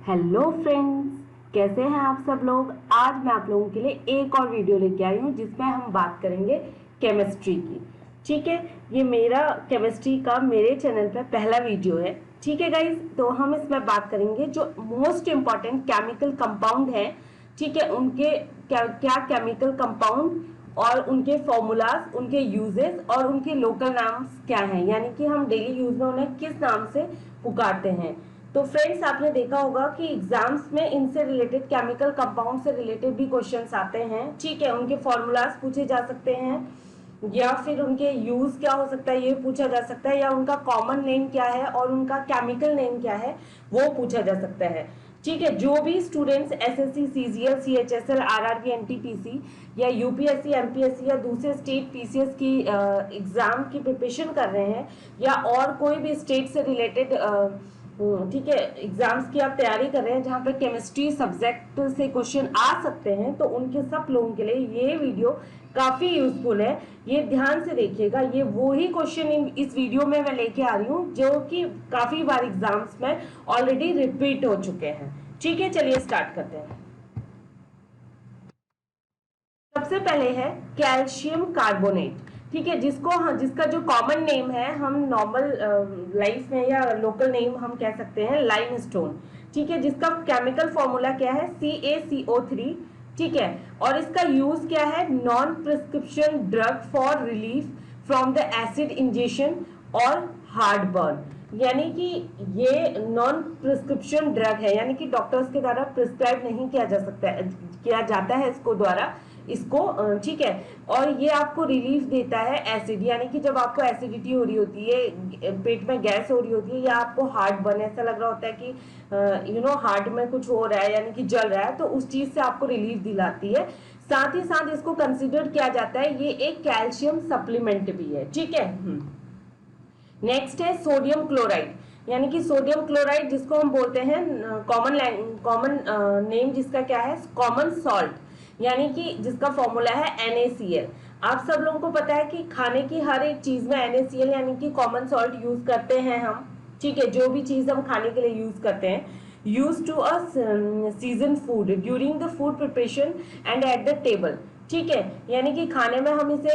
Hello friends, कैसे हैं आप सब लोग। आज मैं आप लोगों के लिए एक और वीडियो लेके आई हूँ जिसमें हम बात करेंगे केमिस्ट्री की। ठीक है, ये मेरा केमिस्ट्री का मेरे चैनल पर पहला वीडियो है। ठीक है गाइज, तो हम इसमें बात करेंगे जो मोस्ट इम्पॉर्टेंट केमिकल कंपाउंड है। ठीक है, उनके क्या क्या केमिकल कंपाउंड और उनके फॉर्मूलाज, उनके यूजेस और उनके लोकल नाम्स क्या हैं, यानी कि हम डेली यूज में उन्हें किस नाम से पुकारते हैं। तो फ्रेंड्स, आपने देखा होगा कि एग्जाम्स में इनसे रिलेटेड केमिकल कंपाउंड से रिलेटेड भी क्वेश्चंस आते हैं। ठीक है, उनके फॉर्मूलाज पूछे जा सकते हैं या फिर उनके यूज क्या हो सकता है ये पूछा जा सकता है, या उनका कॉमन नेम क्या है और उनका केमिकल नेम क्या है वो पूछा जा सकता है। ठीक है, जो भी students SSC, CGL, CHSL, RRB, NTPC या यूपीएससी, एमपीएससी या दूसरे स्टेट पीसीएस की एग्जाम की प्रिपरेशन कर रहे हैं, या और कोई भी स्टेट से रिलेटेड ठीक है एग्जाम्स की आप तैयारी कर रहे हैं जहाँ पे केमिस्ट्री सब्जेक्ट से क्वेश्चन आ सकते हैं, तो उनके सब लोगों के लिए ये वीडियो काफी यूजफुल है। ये ध्यान से देखिएगा, ये वो ही क्वेश्चन इस वीडियो में मैं लेके आ रही हूँ जो कि काफी बार एग्जाम्स में ऑलरेडी रिपीट हो चुके हैं। ठीक है, चलिए स्टार्ट करते हैं। सबसे पहले है कैल्शियम कार्बोनेट। ठीक है, जिसका जो कॉमन नेम है, हम नॉर्मल लाइफ में या लोकल नेम हम कह सकते हैं लाइमस्टोन। ठीक है, जिसका केमिकल फॉर्मूला क्या है, CaCO3। ठीक है, और इसका यूज क्या है, non prescription drug for relief from the acid injection और हार्ट बर्न। यानी कि ये नॉन प्रिस्क्रिप्शन ड्रग है, यानी कि डॉक्टर्स के द्वारा प्रिस्क्राइब नहीं किया जा सकता है, किया जाता है इसको द्वारा इसको। ठीक है, और ये आपको रिलीफ देता है एसिड, यानी कि जब आपको एसिडिटी हो रही होती है, पेट में गैस हो रही होती है, या आपको हार्ट बर्न ऐसा लग रहा होता है कि हार्ट में कुछ हो रहा है यानी कि जल रहा है, तो उस चीज से आपको रिलीफ दिलाती है। साथ ही साथ इसको कंसिडर किया जाता है ये एक कैल्शियम सप्लीमेंट भी है। ठीक है, नेक्स्ट है सोडियम क्लोराइड, यानी कि सोडियम क्लोराइड जिसको हम बोलते हैं कॉमन नेम जिसका क्या है, कॉमन सॉल्ट, यानी कि जिसका फॉर्मूला है NaCl। आप सब लोगों को पता है कि खाने की हर एक चीज में NaCl यानी कि कॉमन सॉल्ट यूज करते हैं हम। ठीक है, जो भी चीज हम खाने के लिए यूज करते हैं, use to a season food during the food preparation and at the table. ठीक है, यानी कि खाने में हम इसे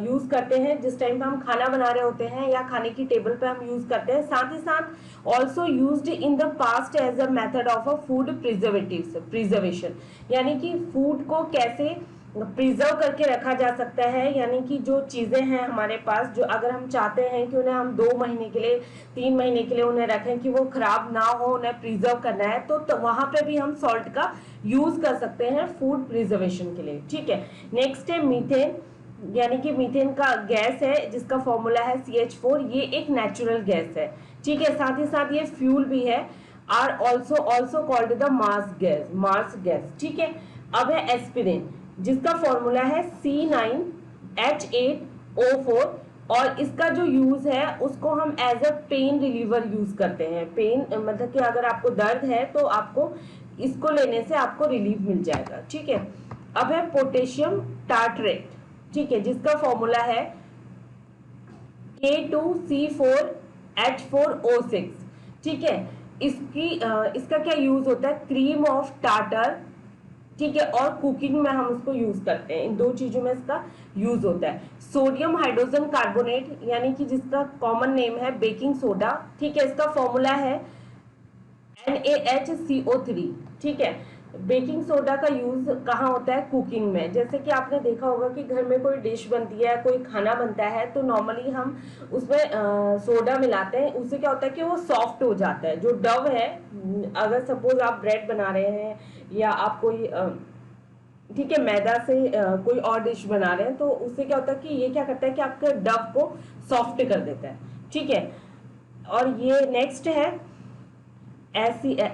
यूज करते हैं जिस टाइम पे हम खाना बना रहे होते हैं, या खाने की टेबल पे हम यूज करते हैं। साथ ही साथ also used in the past as a method of a food preservation, यानी कि फूड को कैसे प्रिजर्व करके रखा जा सकता है, यानी कि जो चीजें हैं हमारे पास, जो अगर हम चाहते हैं कि उन्हें हम 2 महीने के लिए, 3 महीने के लिए उन्हें रखें कि वो खराब ना हो, उन्हें प्रिजर्व करना है, तो वहां पे भी हम सॉल्ट का यूज कर सकते हैं फूड प्रिजर्वेशन के लिए। ठीक है, नेक्स्ट है मीथेन, यानी कि मीथेन का गैस है जिसका फॉर्मूला है CH4। ये एक नेचुरल गैस है। ठीक है, साथ ही साथ ये फ्यूल भी है, are also called the marsh gas. ठीक है, अब है एस्पिरिन जिसका फॉर्मूला है C9H8O4, और इसका जो यूज है उसको हम as a pain reliever use करते हैं। पेन मतलब कि अगर आपको दर्द है तो आपको इसको लेने से आपको रिलीफ मिल जाएगा। ठीक है, अब है पोटेशियम टार्टरेट। ठीक है, जिसका फॉर्मूला है K2C4H4O6। ठीक है, इसका क्या यूज होता है, क्रीम ऑफ टार्टर। ठीक है, और कुकिंग में हम उसको यूज करते हैं, इन दो चीजों में इसका यूज होता है। सोडियम हाइड्रोजन कार्बोनेट, यानी कि जिसका कॉमन नेम है बेकिंग सोडा। ठीक है, इसका फॉर्मूला है NaHCO3। ठीक है, बेकिंग सोडा का यूज कहाँ होता है, कुकिंग में। जैसे कि आपने देखा होगा कि घर में कोई डिश बनती है, कोई खाना बनता है, तो नॉर्मली हम उसमें सोडा मिलाते हैं। उससे क्या होता है कि वो सॉफ्ट हो जाता है। जो डव है, अगर सपोज आप ब्रेड बना रहे हैं या आप कोई ठीक है मैदा से कोई और डिश बना रहे हैं, तो उससे क्या होता है कि ये क्या करता है कि आपके डव को सॉफ्ट कर देता है। ठीक है, और ये नेक्स्ट है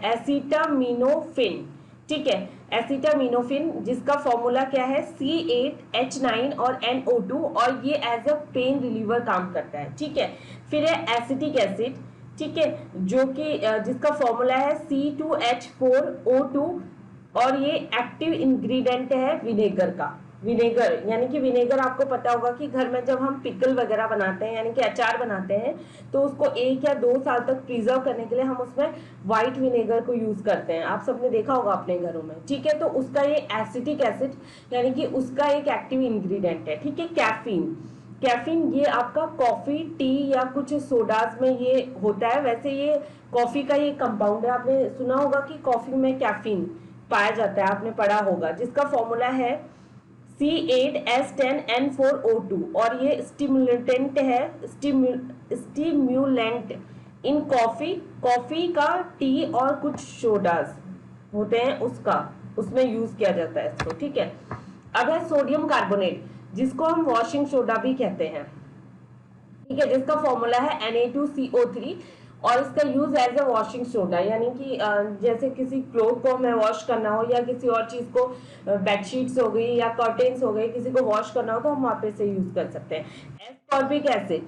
एसिटामिनोफिन। ठीक है, एसिटामिनोफिन जिसका फॉर्मूला क्या है, C8H9 और NO2, और ये एज अ पेन रिलीवर काम करता है। ठीक है, फिर है एसिटिक एसिड। ठीक है, जो कि जिसका फॉर्मूला है C2H4O2, और ये एक्टिव इंग्रेडिएंट है विनेगर का। विनेगर, यानी कि विनेगर आपको पता होगा कि घर में जब हम पिकल वगैरह बनाते हैं यानी कि अचार बनाते हैं तो उसको 1 या 2 साल तक प्रिजर्व करने के लिए हम उसमें व्हाइट विनेगर को यूज करते हैं। आप सबने देखा होगा अपने घरों में, ठीक है। तो उसका ये एसिटिक एसिड यानी कि उसका एक एक्टिव इंग्रेडिएंट है, ठीक है। कैफीन, कैफीन ये आपका कॉफी, टी या कुछ सोडाज में ये होता है। वैसे ये कॉफी का ये कंपाउंड है, आपने सुना होगा कि कॉफी में कैफीन पाया जाता है, आपने पढ़ा होगा, जिसका फॉर्मूला है C8H10N4O2 और ये स्टिमुलेंट है, स्टिम्यूलेंट इन कॉफी, कॉफी का, टी और कुछ सोडाज होते हैं उसका, उसमें यूज किया जाता है इसको, ठीक है। अब है सोडियम कार्बोनेट, जिसको हम वॉशिंग सोडा भी कहते हैं, ठीक है, जिसका फॉर्मूला है Na2CO3 और इसका use as a washing soda, यानी कि जैसे किसी क्लोथ को हमें वॉश करना हो या किसी और चीज को, बेडशीट्स हो गई या कर्टेन्स हो गई, किसी को वॉश करना हो तो हम वहां पे से यूज कर सकते हैं। एस्कॉर्बिक एसिड,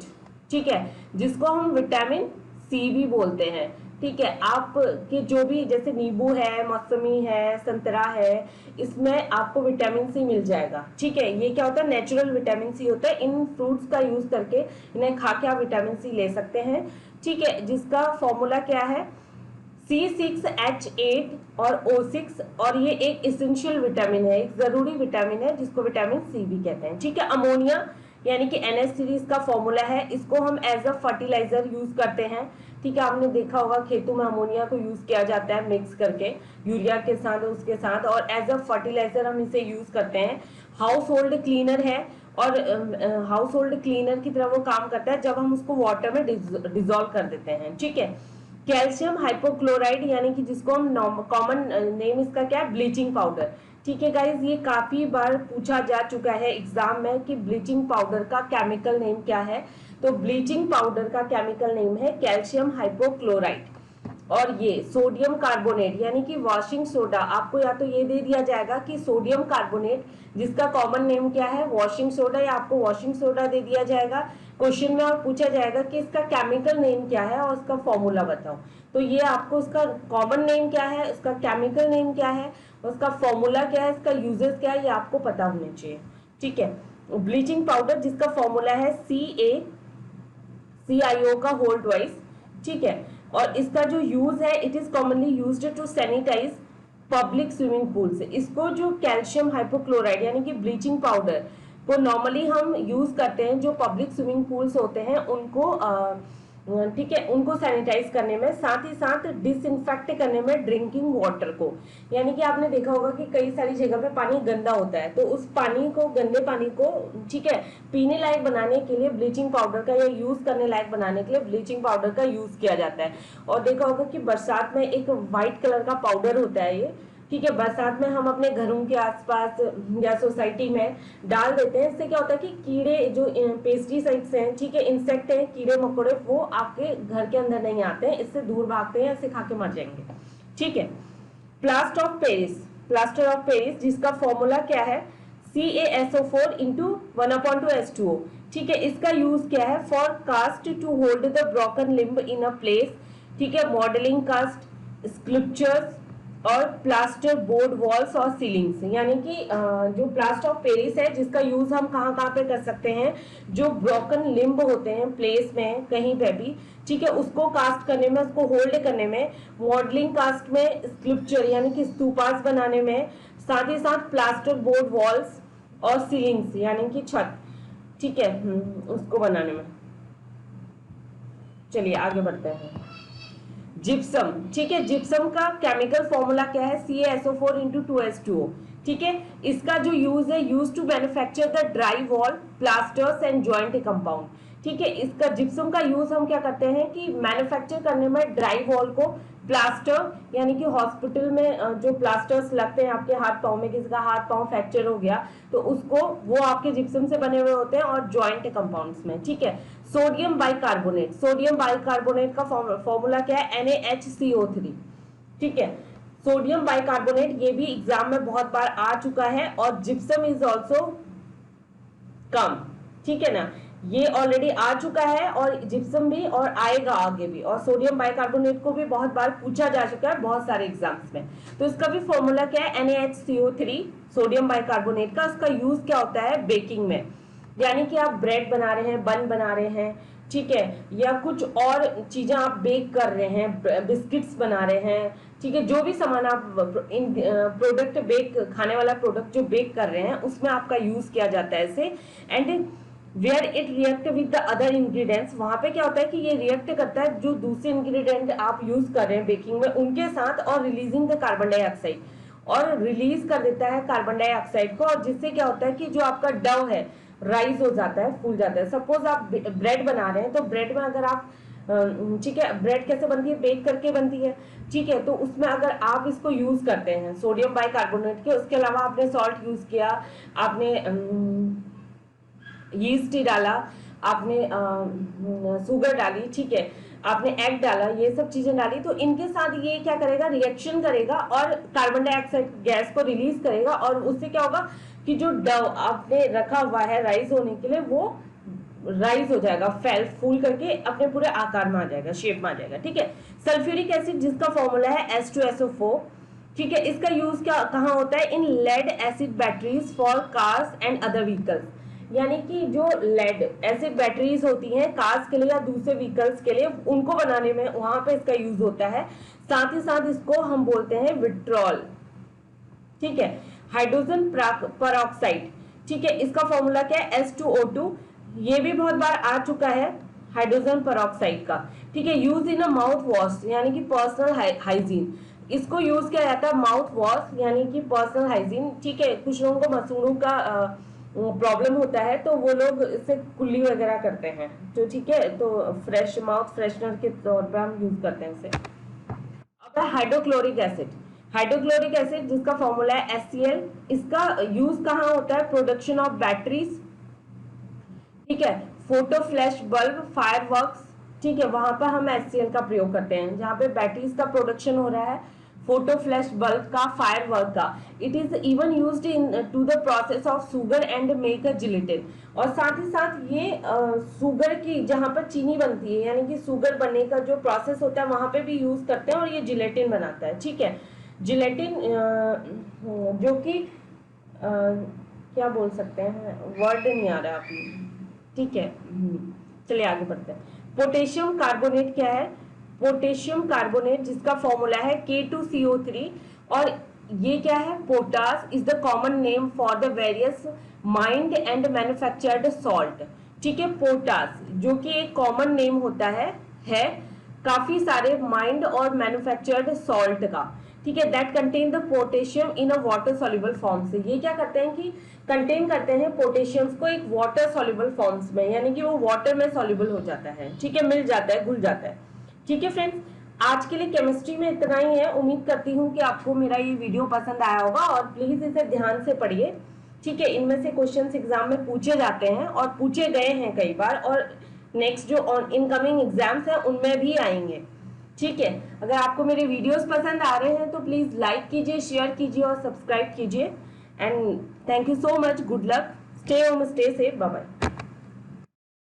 ठीक है, जिसको हम विटामिन सी भी बोलते हैं, ठीक है। आपके जो भी जैसे नींबू है, मौसमी है, संतरा है, इसमें आपको विटामिन सी मिल जाएगा, ठीक है। ये क्या होता है, नेचुरल विटामिन सी होता है। इन फ्रूट्स का यूज करके इन्हें खा के आप विटामिन सी ले सकते हैं, ठीक है, जिसका फॉर्मूला क्या है C6H8 और O6 और ये एक इसेंशियल विटामिन है, एक जरूरी विटामिन है जिसको विटामिन सी भी कहते हैं, ठीक है। अमोनिया यानी कि NH सीरीज का फॉर्मूला है, इसको हम एज अ फर्टिलाइजर यूज करते हैं, ठीक है। आपने देखा होगा खेतों में अमोनिया को यूज किया जाता है मिक्स करके यूरिया के साथ, उसके साथ, और एज अ फर्टिलाइजर हम इसे यूज करते हैं। हाउस होल्ड क्लीनर है और हाउस होल्ड क्लीनर की तरह वो काम करता है जब हम उसको वाटर में डिजोल्व कर देते हैं, ठीक है। कैल्शियम हाइपोक्लोराइड यानी कि जिसको हम कॉमन नेम इसका क्या है, ब्लीचिंग पाउडर, ठीक है गाइज। ये काफी बार पूछा जा चुका है एग्जाम में कि ब्लीचिंग पाउडर का केमिकल नेम क्या है। तो ब्लीचिंग पाउडर का केमिकल नेम है कैल्शियम हाइपोक्लोराइड। और ये सोडियम कार्बोनेट यानी कि वॉशिंग सोडा, आपको या तो ये दे दिया जाएगा कि सोडियम कार्बोनेट, जिसका कॉमन नेम क्या है वॉशिंग सोडा, या आपको वॉशिंग सोडा दे दिया जाएगा क्वेश्चन में और पूछा जाएगा कि इसका केमिकल नेम क्या है और उसका फॉर्मूला बताओ। तो ये आपको उसका कॉमन नेम क्या है, उसका केमिकल नेम क्या है, उसका फॉर्मूला क्या है, इसका यूजेस क्या है, ये आपको पता होने चाहिए, ठीक है। ब्लीचिंग पाउडर जिसका फॉर्मूला है CaCiO का होल ट्वाइस, ठीक है। और इसका जो यूज है, it is commonly used to sanitize public swimming pool से। इसको जो कैल्शियम हाइपोक्लोराइड यानी कि ब्लीचिंग पाउडर को नॉर्मली हम यूज करते हैं जो पब्लिक स्विमिंग पूल्स होते हैं उनको, ठीक है, उनको सैनिटाइज करने में, साथ ही साथ डिसइंफेक्ट करने में ड्रिंकिंग वाटर को। यानी कि आपने देखा होगा कि कई सारी जगह पे पानी गंदा होता है, तो उस पानी को, गंदे पानी को, ठीक है, पीने लायक बनाने के लिए ब्लीचिंग पाउडर का, या यूज करने लायक बनाने के लिए ब्लीचिंग पाउडर का यूज किया जाता है। और देखा होगा कि बरसात में एक व्हाइट कलर का पाउडर होता है ये, ठीक है, बरसात में हम अपने घरों के आसपास या सोसाइटी में डाल देते हैं। इससे क्या होता है कि कीड़े, जो पेस्टिसाइड्स हैं, ठीक है, इंसेक्ट हैं, कीड़े मकोड़े, वो आपके घर के अंदर नहीं आते हैं, इससे दूर भागते हैं, इसे खा के मर जाएंगे, ठीक है। Plaster of Paris, plaster of Paris जिसका फॉर्मूला क्या है CaSO4 इंटू 1/2H2O, ठीक है। इसका यूज क्या है, for cast to hold the broken limb in a place, ठीक है, मॉडलिंग कास्ट, स्क्रिप्चर्स और प्लास्टर बोर्ड वॉल्स और सीलिंग्स। यानी कि जो प्लास्टर ऑफ पेरिस है जिसका यूज हम कहाँ कहाँ पे कर सकते हैं, जो ब्रोकन लिम्ब होते हैं प्लेस में कहीं पे भी, ठीक है, उसको कास्ट करने में, उसको होल्ड करने में, मॉडलिंग कास्ट में, स्क्रिप्चर यानी कि स्तूपास बनाने में, साथ ही साथ प्लास्टर बोर्ड वॉल्स और सीलिंग्स यानी कि छत, ठीक है, उसको बनाने में। चलिए आगे बढ़ते हैं। जिप्सम, ठीक है, जिप्सम का केमिकल फॉर्मूला क्या है CaSO4 इंटू 2H2O, ठीक है। इसका जो यूज है, use to manufacture the dry wall plasters and joint compound, ठीक है। इसका जिप्सम का यूज हम क्या करते हैं कि मैन्युफैक्चर करने में ड्राई वॉल को, प्लास्टर यानी कि हॉस्पिटल में जो प्लास्टर्स लगते हैं आपके हाथ पांव में, किसी का हाथ पांव फ्रैक्चर हो गया तो उसको, वो आपके जिप्सम से बने हुए होते हैं, और जॉइंट कंपाउंड्स में, ठीक है। सोडियम बाइकार्बोनेट, सोडियम बाइकार्बोनेट का फॉर्मूला क्या है NaHCO3, ठीक है। सोडियम बाइकार्बोनेट ये भी एग्जाम में बहुत बार आ चुका है, और जिप्सम इज ऑल्सो कम, ठीक है ना। ये ऑलरेडी आ चुका है और जिप्सम भी, और आएगा आगे भी, और सोडियम बाइकार्बोनेट को भी बहुत बार पूछा जा चुका है बहुत सारे एग्जाम्स में। तो इसका भी फॉर्मूला क्या है, NaHCO3 सोडियम बाइकार्बोनेट का। इसका यूज क्या होता है बेकिंग में, यानी कि आप ब्रेड बना रहे हैं, बन बना रहे हैं, ठीक है, या कुछ और चीजें आप बेक कर रहे हैं, बिस्किट्स बना रहे हैं, ठीक है, जो भी सामान आप प्रोडक्ट बेक, खाने वाला प्रोडक्ट जो बेक कर रहे हैं उसमें आपका यूज किया जाता है इसे। And where it react with the other ingredients, वहां पे क्या होता है कि ये रिएक्ट करता है जो दूसरे इंग्रेडिएंट आप यूज कर रहे हैं बेकिंग में उनके साथ, और रिलीजिंग द कार्बन डाइऑक्साइड, और रिलीज कर देता है कार्बन डाइऑक्साइड को, और जिससे क्या होता है कि जो आपका डव है राइज हो जाता है, फूल जाता है। सपोज आप ब्रेड बना रहे हैं, तो ब्रेड में अगर आप, ठीक है, ब्रेड कैसे बनती है, बेक करके बनती है, ठीक है, तो उसमें अगर आप इसको यूज करते हैं सोडियम बाइकार्बोनेट के, उसके अलावा आपने सॉल्ट यूज किया, आपने यीस्ट डाला, आपने शुगर डाली, ठीक है, आपने एग डाला, ये सब चीजें डाली, तो इनके साथ ये क्या करेगा, रिएक्शन करेगा और कार्बन डाइऑक्साइड गैस को रिलीज करेगा, और उससे क्या होगा कि जो डव आपने रखा हुआ है राइज होने के लिए वो राइज हो जाएगा, फूल करके अपने पूरे आकार में आ जाएगा, शेप में आ जाएगा, ठीक है। सल्फ्यूरिक एसिड जिसका फॉर्मूला है H2SO4, ठीक है, इसका यूज क्या कहाँ होता है, in lead acid batteries for cars and other vehicles, यानी कि जो लेड एसिड बैटरीज होती हैं कार्स के लिए या दूसरे व्हीकल्स के लिए, उनको बनाने में वहां पे इसका यूज होता है। साथ ही साथ इसको हम बोलते हैं विट्रॉल, ठीक है। हाइड्रोजन परऑक्साइड, ठीक है, इसका फॉर्मूला क्या है, H2O2, ये भी बहुत बार आ चुका है हाइड्रोजन परऑक्साइड का, ठीक है। Use in a mouth wash, यानी कि पर्सनल हाइजीन, इसको यूज किया जाता है माउथ वॉश यानी कि पर्सनल हाइजीन, ठीक है। कुछ लोगों को मसूड़ों का प्रॉब्लम होता है तो वो लोग इससे कुल्ली वगैरह करते हैं, तो ठीक है, तो फ्रेश माउथ फ्रेशनर के तौर पे हम यूज करते हैं इसे। अब है हाइड्रोक्लोरिक एसिड, हाइड्रोक्लोरिक एसिड जिसका फॉर्मूला है HCl, इसका यूज कहाँ होता है, प्रोडक्शन ऑफ बैटरीज, ठीक है, फोटो फ्लैश बल्ब, फायरवर्क्स, ठीक है, वहां पर हम HCl का प्रयोग करते हैं जहां पे बैटरीज का प्रोडक्शन हो रहा है, फोटो फ्लैश बल्ब का, फायरवर्क का। It is even used in to the process of sugar and make a gelatin, और साथ ही साथ ये सुगर की जहां पर चीनी बनती है यानी कि सुगर बनने का जो प्रोसेस होता है वहां पे भी यूज करते हैं, और ये जिलेटिन बनाता है, ठीक है। जिलेटिन जो कि क्या बोल सकते हैं, वर्ड नहीं आ रहा अभी, ठीक है, चलिए आगे बढ़ते हैं। पोटेशियम कार्बोनेट क्या है, पोटेशियम कार्बोनेट जिसका फॉर्मूला है K2CO3, और ये क्या है, potash is the common name for the various mind and manufactured salt, ठीक है। पोटास जो कि एक कॉमन नेम होता है काफी सारे माइंड और मैन्युफैक्चर्ड सॉल्ट का, ठीक है, that contain the potassium in a water soluble form से। ये क्या करते हैं कि कंटेन करते हैं पोटेशियम को एक वाटर सॉल्युबल फॉर्म्स में, यानी कि वो वाटर में सॉल्युबल हो जाता है, ठीक है, मिल जाता है, घुल जाता है, ठीक है। फ्रेंड्स, आज के लिए केमिस्ट्री में इतना ही है। उम्मीद करती हूँ कि आपको मेरा ये वीडियो पसंद आया होगा, और प्लीज इसे ध्यान से पढ़िए, ठीक है। इनमें से क्वेश्चंस एग्जाम में पूछे जाते हैं और पूछे गए हैं कई बार, और नेक्स्ट जो इनकमिंग एग्जाम्स हैं उनमें भी आएंगे, ठीक है। अगर आपको मेरे वीडियोस पसंद आ रहे हैं तो प्लीज लाइक कीजिए, शेयर कीजिए और सब्सक्राइब कीजिए, and thank you so much, good luck, stay home, stay safe, bye bye.